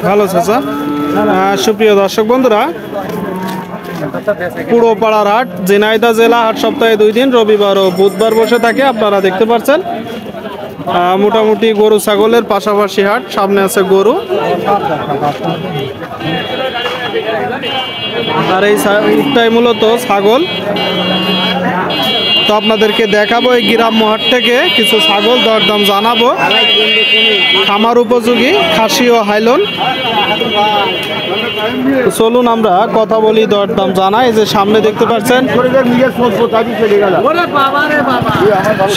ভালো চাচা। সুপ্রিয় দর্শক বন্ধুরা, পুরোপাড়ার হাট ঝিনাইদহ জেলা হাট সপ্তাহে 2 দিন রবিবার ও বুধবার বসে থাকে। আপনারা দেখতে পাচ্ছেন মোটামুটি গরু ছাগলের পাশাপাশি হাট। সামনে আছে গরু, আর এই সাইডটাই মূলত ছাগল। তো আপনাদেরকে দেখাবো এই গ্রাম্য হাট থেকে কিছু ছাগল দরদাম জানাবো। খামার উপযোগী খাসি ও হাইলন। চলুন আমরা কথা বলি, দরদাম জানাই। যে সামনে দেখতে পাচ্ছেন,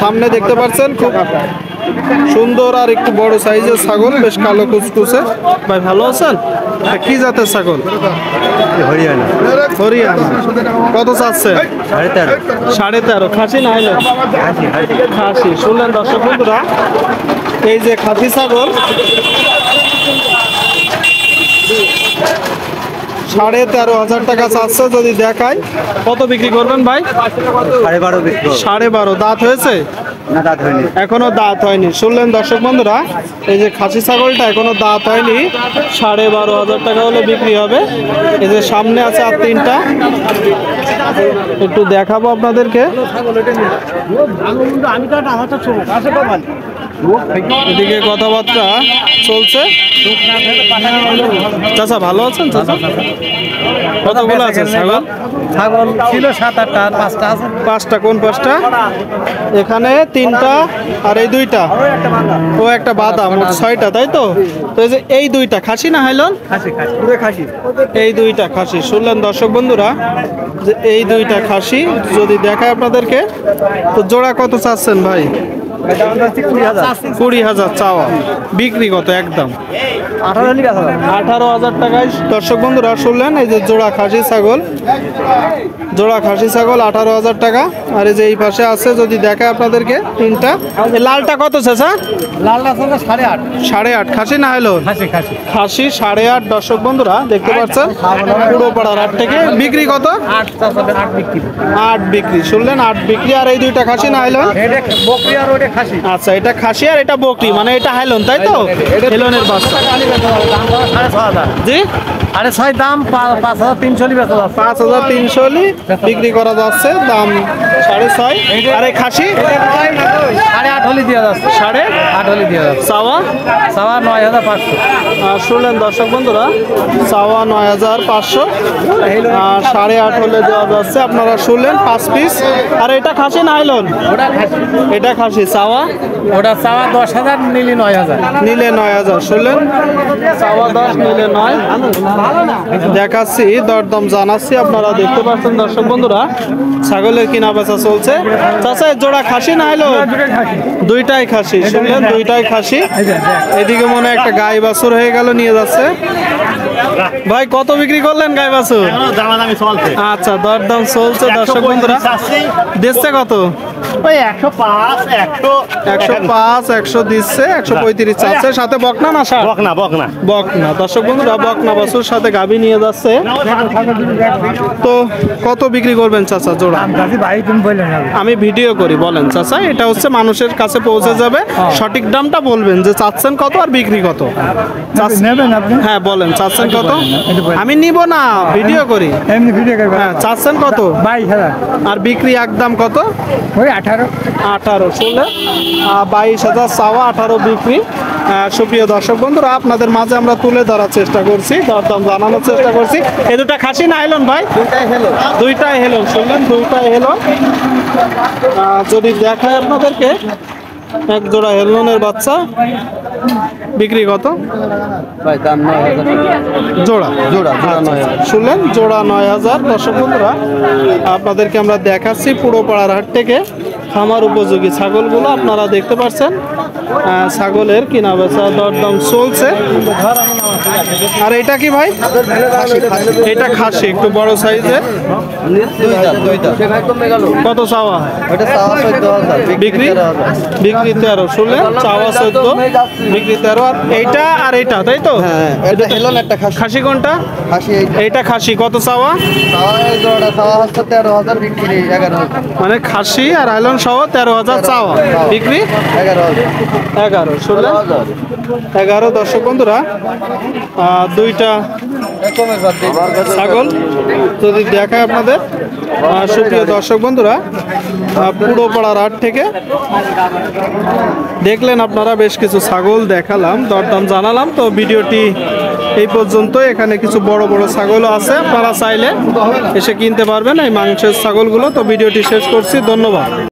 সামনে দেখতে পাচ্ছেন খুব সুন্দর আর একটু বড় সাইজের ছাগল, বেশ কালো কুচকুচে। ভাই ভালো আছেন? কি জাতের ছাগল? হরিয়ানা। হরিয়ানা। কত চাচ্ছে? 13.5। খাসি না হাইলেন? খাসি। শুনলেন দর্শক বন্ধুরা, এই যে খাসি ছাগল 13,500 টাকা চাচ্ছে। যদি দেখায় কত বিক্রি করবেন ভাই? 12.5। দাঁত হয়েছে? এখনো দাঁত হয়নি। শুনলেন দর্শক বন্ধুরা, এই যে খাসি ছাগলটা এখনো দাঁত হয়নি, 12,500 টাকা হলে বিক্রি হবে। এই যে সামনে আছে আর 3টা, একটু দেখাবো আপনাদেরকে। এদিকে কথাবার্তা চলছে। চাচা ভালো আছেন? চাচা কতগুলো আছে ছাগল? ছাগল ছিল 7-8টা, 5টা আছে। 5টা? কোন 5টা? এখানে 3টা আর এই 2টা, ও একটা বাদাম, 6টা, তাই তো? তো এই যে এই 2টা খাসি না হাইলন? খাসি। এই 2টা খাসি। শুনলেন দর্শক বন্ধুরা, যে এই 2টা খাসি। যদি দেখায় আপনাদেরকে, তো জোড়া কত চাচ্ছেন ভাই? 20,000 চাওয়া, বিক্রি কত? একদম 18,000 টাকায়। দর্শক বন্ধুরা শুনলেন, এই যে জোড়া খাসি ছাগল, জোড়া খাসি ছাগল 18,000 টাকা। আর এই যে এই পাশে আছে, যদি দেখায় আপনাদেরকে 3টা। এই লালটা কত চাচা? লালটা 8.5। 8.5। খাসি না হলো? খাসি 8.5। দর্শক বন্ধুরা দেখতে পাচ্ছেন পুরোপাড়ার হাট থেকে। বিক্রি কত? 8 বিক্রি। শুনলেন, 8 বিক্রি। আর এই 2টা খাসি না হলো? আচ্ছা, এটা খাসি আর এটা বকরি, মানে এটা হাইলন, তাই তো? হেলনের বাচ্চা। জি, 6.5 দাম, 5,300 5,300 বিক্রি করা যাচ্ছে। দাম 6.5। আর এই খাসি 8.5 হলে দেওয়া যাচ্ছে। 8.5 হলে দেওয়া যাচ্ছে। চাওয়া 9,500। শুনলেন দর্শক বন্ধুরা, চাওয়া 9,500 আর 8.5 হলে দেওয়া যাচ্ছে। আপনারা শুনলেন 5 পিস। আর এটা খাসি না হাইলন? এটা খাসি। চাওয়া? ওটা চাওয়া 10,000, নিলে 9,000। নিলে 9,000। শুনলেন, চাওয়া 10, নিলে 9। দেখাচ্ছি, দরদাম জানাচ্ছি। আপনারা দেখতে পাচ্ছেন দর্শক বন্ধুরা, ছাগলের কিনা বেচা চলছে। চাচা জোড়া খাসি না হলো? 2টাই খাসি। শুনলেন, 2টাই খাসি। এদিকে মনে হয় একটা গাই বাছুর হয়ে গেল, নিয়ে যাচ্ছে। ভাই কত বিক্রি করলেন গাই বাছুর? আচ্ছা, দরদাম চলছে দর্শক বন্ধুরা। দিচ্ছে কত? ওই 105, 100 দিচ্ছে। 135 চাচ্ছে। সাথে বকনা না ষাঁড়? বকনা। দর্শক বন্ধুরা, বকনা বাছুর সাথে গাভী নিয়ে যাচ্ছে। তো কত বিক্রি করবেন চাচা জোড়া? আমি ভিডিও করি, বলেন চাচা। এটা হচ্ছে মানুষের কাছে পৌঁছে যাবে, সঠিক দামটা বলবেন যে চাচ্ছেন কত আর বিক্রি কত। হ্যাঁ বলেন, চাচ্ছেন কত? আমি নিব না, ভিডিও করি। হ্যাঁ, চাচ্ছেন কত? 22,000। আর বিক্রি একদম কত? ওই 18। শুনলেন, 22,000 চাওয়া, 18 বিক্রি। সুপ্রিয় দর্শক বন্ধুরা, আপনাদের মাঝে আমরা তুলে ধরার চেষ্টা করছি, দরদাম জানানোর চেষ্টা করছি। এই 2টা খাসি না হেলন ভাই? 2টাই হেলন। শুনলেন, 2টাই হেলন। যদি দেখায় আপনাদেরকে, এক জোড়া হেলনের বাচ্চা। বিক্রি কত? জোড়া। শুনলেন, জোড়া 9,000। দর্শক বন্ধুরা, আপনাদেরকে আমরা দেখাচ্ছি পুরোপাড়ার হাট থেকে খামার উপযোগী ছাগলগুলো। আপনারা দেখতে পাচ্ছেন ছাগলের কিনা বেচা দরদাম চলছে। আর এটা কি ভাই? এটা খাসি, একটু বড় সাইজের। কত চাওয়া? বিক্রি 13। শুনলেন, চাওয়া 14, বিক্রি 13। আর এইটা আর এইটা, তাই তো? খাসি কোনটা? এইটা খাসি। কত চাওয়া? মানে খাসি আর আইলন সহ 13,000 চাওয়া, বিক্রি 11। শুনলেন, 11 দর্শক বন্ধুরা দুইটা ছাগল যদি দেখায় আপনাদের সুপ্রিয় দর্শক বন্ধুরা পুরোপাড়ার হাট থেকে দেখলেন আপনারা বেশ কিছু ছাগল দেখালাম, দরদাম জানালাম। তো ভিডিওটি এই পর্যন্ত। এখানে কিছু বড় বড় ছাগলও আছে, আপনারা চাইলে এসে কিনতে পারবেন এই মাংসের ছাগলগুলো। তো ভিডিওটি শেষ করছি, ধন্যবাদ।